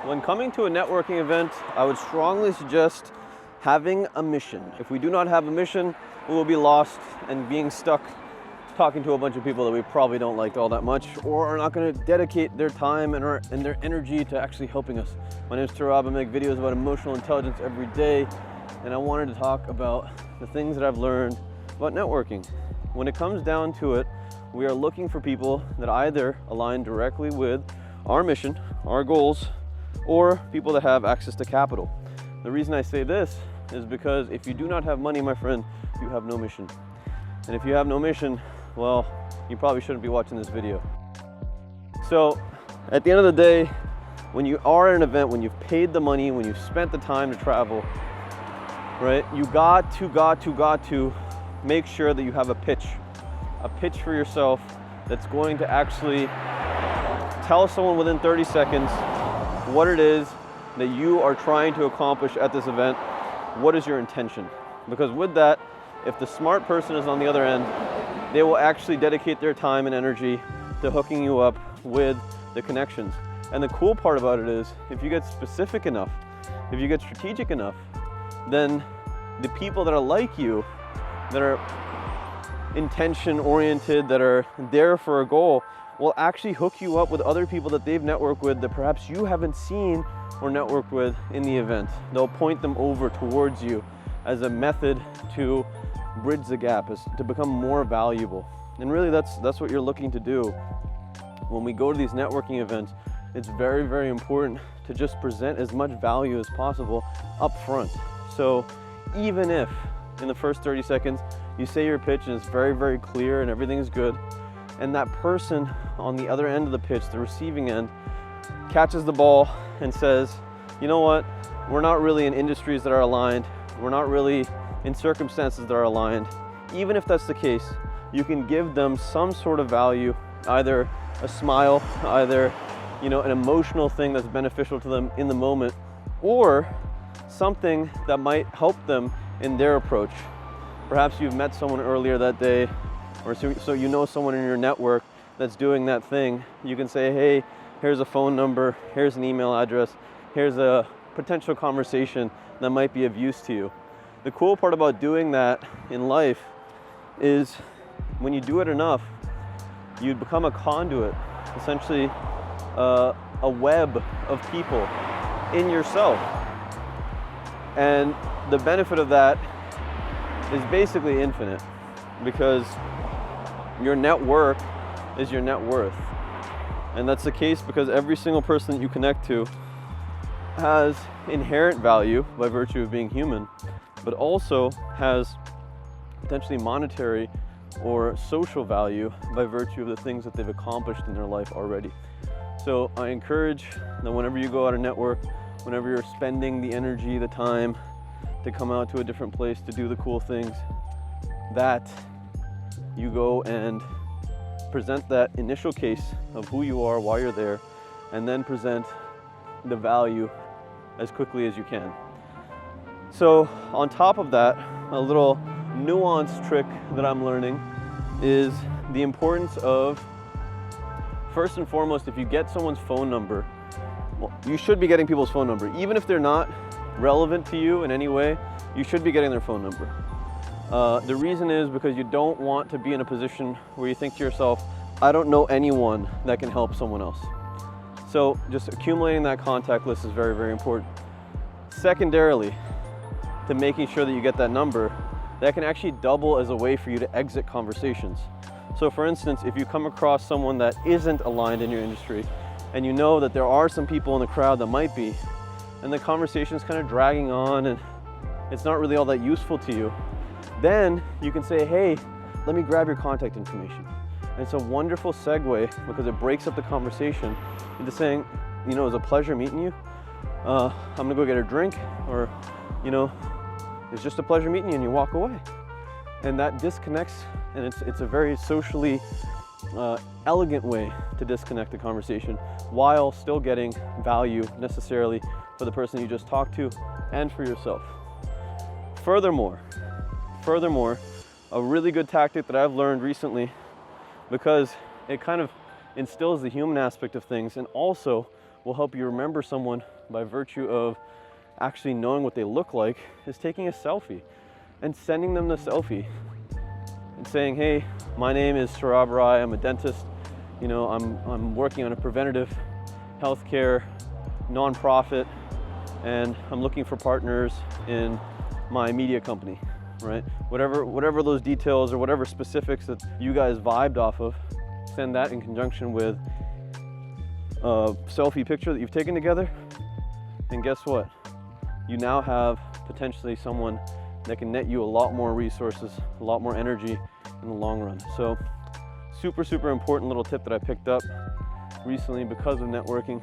When coming to a networking event, I would strongly suggest having a mission. If we do not have a mission, we will be lost and being stuck talking to a bunch of people that we probably don't like all that much, or are not going to dedicate their time and their energy to actually helping us. My name is Turab. I make videos about emotional intelligence every day, and I wanted to talk about the things that I've learned about networking. When it comes down to it, we are looking for people that either align directly with our mission, our goals, or people that have access to capital. The reason I say this is because if you do not have money, my friend, you have no mission. And if you have no mission, well, you probably shouldn't be watching this video. So at the end of the day, when you are at an event, when you've paid the money, when you've spent the time to travel, right, you got to make sure that you have a pitch for yourself that's going to actually tell someone within 30 seconds what it is that you are trying to accomplish at this event. What is your intention? Because with that, if the smart person is on the other end, they will actually dedicate their time and energy to hooking you up with the connections. And the cool part about it is, if you get specific enough, if you get strategic enough, then the people that are like you, that are intention oriented, that are there for a goal, will actually hook you up with other people that they've networked with that perhaps you haven't seen or networked with in the event. They'll point them over towards you as a method to bridge the gap, is to become more valuable. And really that's what you're looking to do. When we go to these networking events, it's very, very important to just present as much value as possible up front. So even if in the first 30 seconds you say your pitch and it's very, very clear and everything is good, and that person on the other end of the pitch, the receiving end, catches the ball and says, you know what, we're not really in industries that are aligned, we're not really in circumstances that are aligned. Even if that's the case, you can give them some sort of value, either a smile, either an emotional thing that's beneficial to them in the moment, or something that might help them in their approach. Perhaps you've met someone earlier that day, or so you know someone in your network that's doing that thing. You can say, hey, here's a phone number, here's an email address, here's a potential conversation that might be of use to you. The cool part about doing that in life is when you do it enough, you become a conduit, essentially a web of people in yourself. And the benefit of that is basically infinite, because your network is your net worth. And that's the case because every single person that you connect to has inherent value by virtue of being human, but also has potentially monetary or social value by virtue of the things that they've accomplished in their life already. So I encourage that whenever you go out and network, whenever you're spending the energy, the time to come out to a different place to do the cool things, that you go and present that initial case of who you are, why you're there, and then present the value as quickly as you can. So on top of that, a little nuanced trick that I'm learning is the importance of, first and foremost, if you get someone's phone number, well, you should be getting people's phone number. Even if they're not relevant to you in any way, you should be getting their phone number. The reason is because you don't want to be in a position where you think to yourself, I don't know anyone that can help someone else. So just accumulating that contact list is very, very important. Secondarily, to making sure that you get that number, that can actually double as a way for you to exit conversations. So for instance, if you come across someone that isn't aligned in your industry, and you know that there are some people in the crowd that might be, and the conversation's kind of dragging on and it's not really all that useful to you, then you can say, hey, let me grab your contact information. And it's a wonderful segue because it breaks up the conversation into saying, it was a pleasure meeting you. I'm gonna go get a drink, or, it's just a pleasure meeting you, and you walk away. And that disconnects, and it's a very socially elegant way to disconnect the conversation while still getting value necessarily for the person you just talked to and for yourself. Furthermore, a really good tactic that I've learned recently, because it kind of instills the human aspect of things and also will help you remember someone by virtue of actually knowing what they look like is taking a selfie and sending them the selfie and saying, hey, my name is Sarab Rai, I'm a dentist, you know, I'm working on a preventative healthcare nonprofit, and I'm looking for partners in my media company, right? Whatever those details or whatever specifics that you guys vibed off of, send that in conjunction with a selfie picture that you've taken together, and guess what? You now have potentially someone that can net you a lot more resources, a lot more energy in the long run. So super important little tip that I picked up recently because of networking,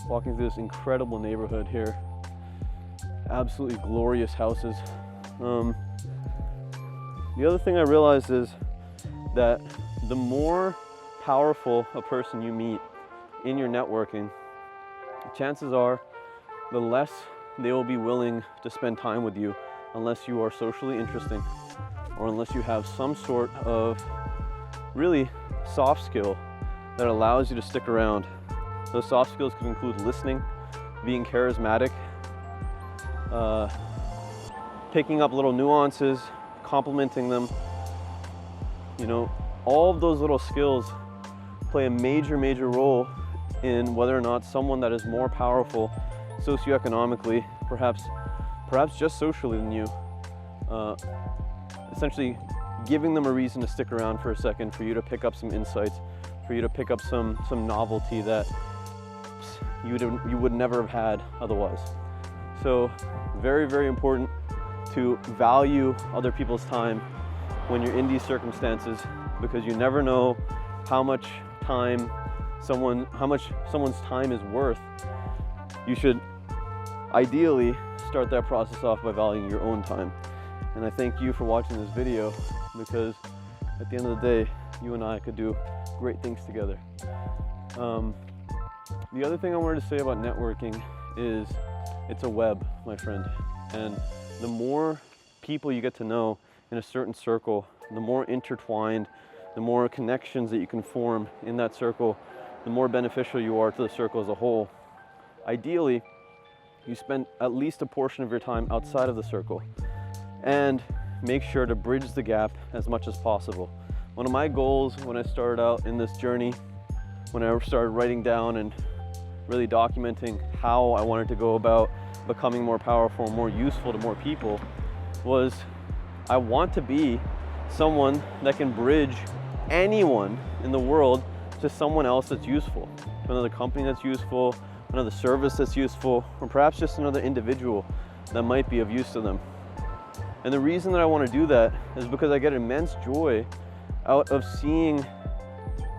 walking through this incredible neighborhood here, absolutely glorious houses. The other thing I realized is that the more powerful a person you meet in your networking, chances are the less they will be willing to spend time with you unless you are socially interesting or unless you have some sort of really soft skill that allows you to stick around. Those soft skills could include listening, being charismatic, picking up little nuances, complimenting them. You know, all of those little skills play a major role in whether or not someone that is more powerful socioeconomically, perhaps just socially than you, essentially giving them a reason to stick around for a second, for you to pick up some insights, for you to pick up some novelty that you would never have had otherwise. So very important to value other people's time when you're in these circumstances, because you never know how much someone's time is worth. You should ideally start that process off by valuing your own time. And I thank you for watching this video, because at the end of the day, you and I could do great things together. The other thing I wanted to say about networking is it's a web, my friend. And the more people you get to know in a certain circle, the more intertwined, the more connections that you can form in that circle, the more beneficial you are to the circle as a whole. Ideally, you spend at least a portion of your time outside of the circle and make sure to bridge the gap as much as possible. One of my goals when I started out in this journey, when I started writing down and really documenting how I wanted to go about becoming more powerful and more useful to more people, was I want to be someone that can bridge anyone in the world to someone else that's useful, to another company that's useful, another service that's useful, or perhaps just another individual that might be of use to them. And the reason that I want to do that is because I get immense joy out of seeing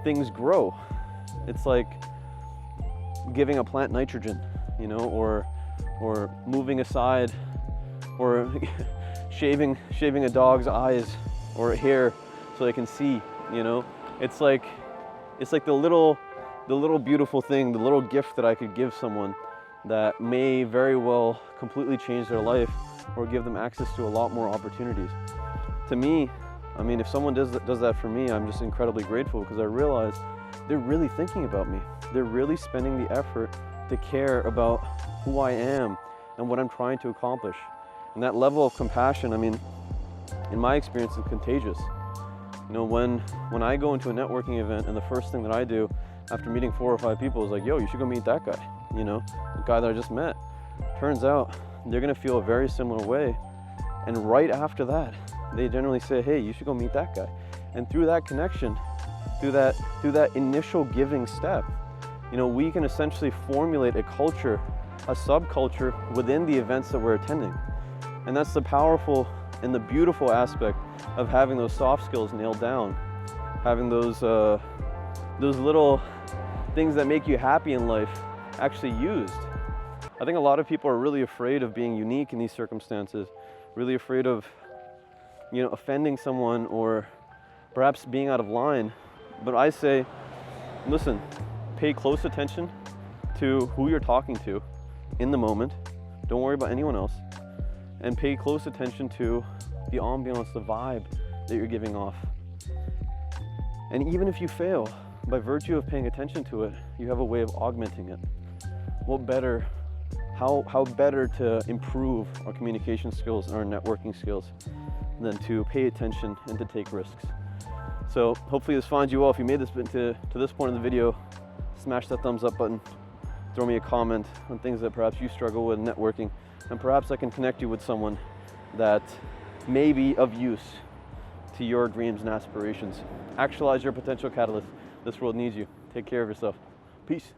things grow. It's like giving a plant nitrogen, you know, or moving aside, or shaving a dog's eyes or hair so they can see, you know. It's like the little beautiful thing, the little gift that I could give someone that may very well completely change their life or give them access to a lot more opportunities. To me, I mean, if someone does that for me, I'm just incredibly grateful, because I realize they're really thinking about me. They're really spending the effort to care about who I am and what I'm trying to accomplish. And that level of compassion, I mean, in my experience, is contagious. You know, when I go into a networking event and the first thing that I do after meeting 4 or 5 people is like, yo, you should go meet that guy, you know, the guy that I just met. Turns out they're gonna feel a very similar way. And right after that, they generally say, hey, you should go meet that guy. And through that connection, through that initial giving step, you know, we can essentially formulate a culture, a subculture within the events that we're attending. And that's the powerful and the beautiful aspect of having those soft skills nailed down, having those little things that make you happy in life actually used. I think a lot of people are really afraid of being unique in these circumstances, really afraid of, you know, offending someone or perhaps being out of line. But I say, listen, pay close attention to who you're talking to in the moment. Don't worry about anyone else. And pay close attention to the ambiance, the vibe that you're giving off. And even if you fail, by virtue of paying attention to it, you have a way of augmenting it. what better, how better to improve our communication skills and our networking skills than to pay attention and to take risks. So hopefully this finds you well. If you made this to this point in the video, smash that thumbs up button, throw me a comment on things that perhaps you struggle with networking, and perhaps I can connect you with someone that may be of use to your dreams and aspirations. Actualize your potential catalyst. This world needs you. Take care of yourself. Peace.